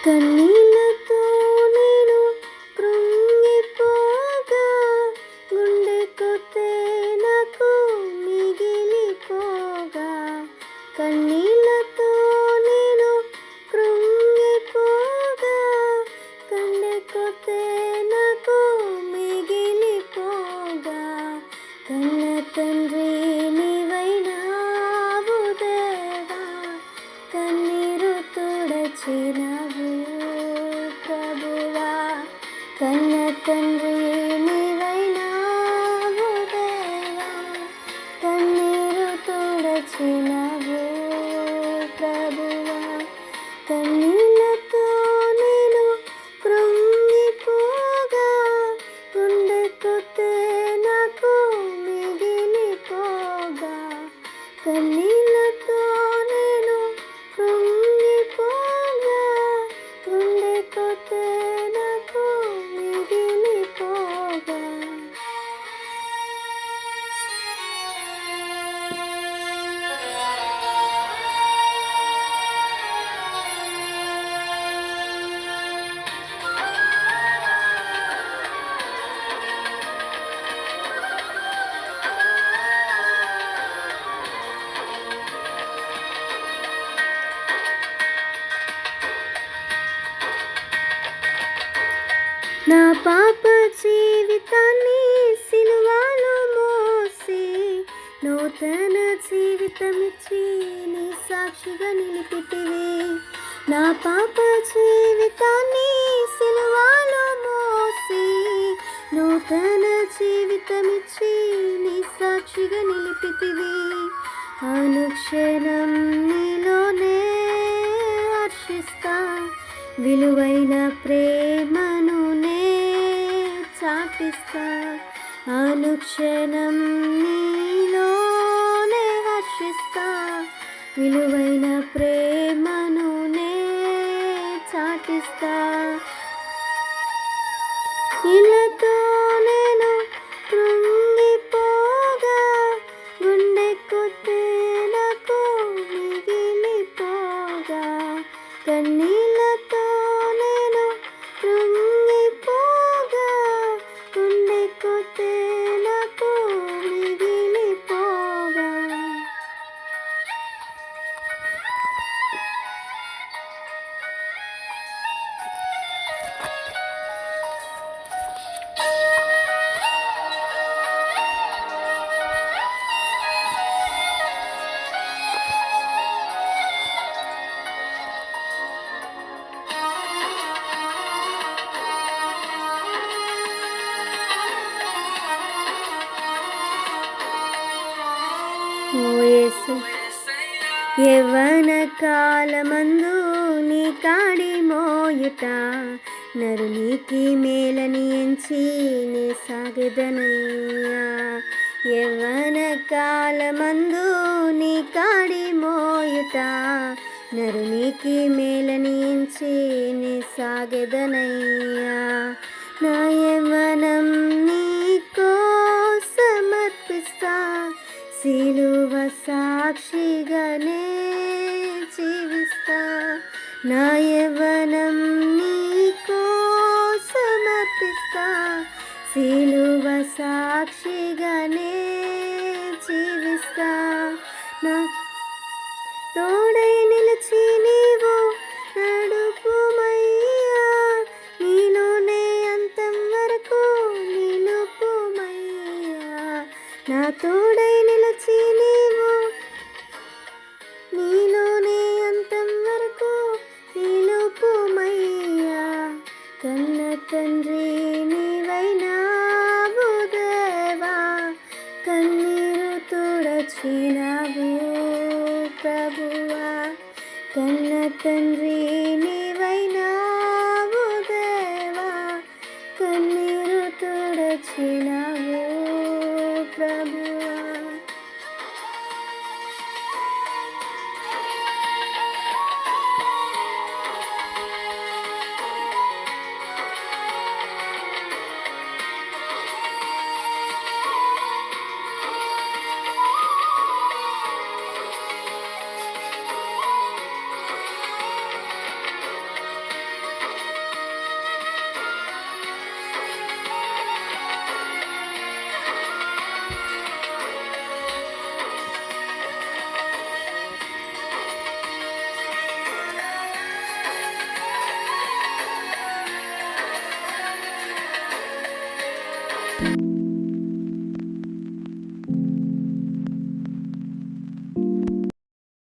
కన్నీళ్ళతో నేను కృంగిపోగా, గుండె కొట్టే నాకు మిగిలిపోగా. కన్నీళ్ళతో నేను కృంగిపోగా, గుండె కొట్టే నాకు మిగిలిపోగా. కన్న తండ్రి నీవైనావు దేవా, కన్నీరు తుడచినావు ప్రభువా. కన్న తండ్రి నీవైనావు దేవా, కన్నీరు తుడచినావు ప్రభువా. కన్నీళ్ళతో నేను కృంగిపోగా, గుండె కొట్టే నాకు మిగిలిపోగా. కన్నీళ్ళతో నేను కృంగిపోగా, గుండె కొట్టే నాకు మిగిలిపోగా. నా పాప జీవితాన్ని సిలువలో మోసి నూతన జీవితమిచ్చి నీ సాక్షిగా నిలిపితివి. నా పాప జీవితాన్ని సిలువలో మోసి నూతన జీవితమిచ్చి నీ సాక్షిగా నిలిపితివి. అనుక్షణం నీలోనే హర్షిస్తా, విలువైన ప్రేమను నే చాటిస్తా. అనుక్షణం నీలోనే హర్షిస్తా, విలువైన ప్రేమను నే చాటిస్తా. ఇళ్ళతో నేను కృంగిపోగా, గుండె కొట్టే నాకు మిగిలిపోగా. కన్నీళ్ళతో నేను కృంగిపోగా, గుండె కొట్టే నాకు మిగిలిపోగా. ఓ యేసు, యవ్వన కాలమందు నీ కాడి మోయుట నరునికి మేలని ఎంచి నే సాగెదనయ్యా. యవ్వన కాలమందు నీ కాడి మోయుట నరునికి మేలని ఎంచి నే సాగెదనయ్యా. నా యవ్వనం నీ కోసమర్పిస్తా, సిలువ సాక్షిగానే జీవిస్తా. నా యవ్వనం నీ కోసమర్పిస్తా, సిలువ సాక్షిగానే జీవిస్తా. నా తోడై నిలిచి నీవు నడుపుమయ్యా, నీలోనే అంతం వరకు నిలుపుమయ్యా. నా తోడై నిలిచి నీవు నీలోనే అంతం వరకు నిలుపుమయ్యా. కన్న తండ్రి నీవైనావు దేవా, కన్నీరు తుడచినావు ప్రభువా. కన్న తండ్రి